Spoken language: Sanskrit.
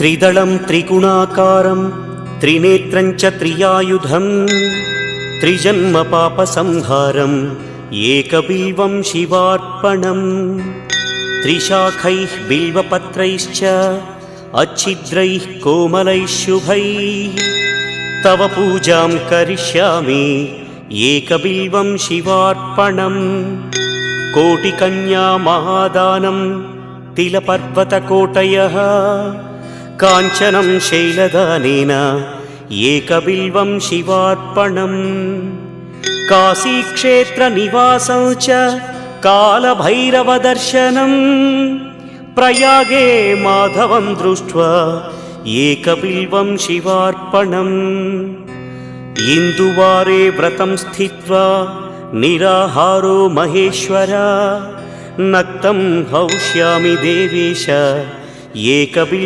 त्रिदलं त्रिगुणाकारं त्रिनेत्रं च त्रियायुधं त्रिजन्म पापसंहारम् एकबिल्वं शिवार्पणम् त्रिशाखैः बिल्वपत्रैश्च अच्छिद्रैः कोमलैः शुभैः तव पूजां करिष्यामि एकबिल्वं शिवार्पणम् कोटिकन्या महादानं तिलपर्वतकोटयः काञ्चनं शैलदानेन एकबिल्वं शिवार्पणम् काशीक्षेत्रनिवासं च कालभैरवदर्शनं प्रयागे माधवं दृष्ट्वा एकबिल्वं शिवार्पणम् इन्दुवारे व्रतं स्थित्वा निराहारो महेश्वर नक्तं हौष्यामि देवेश एकबिल्वम्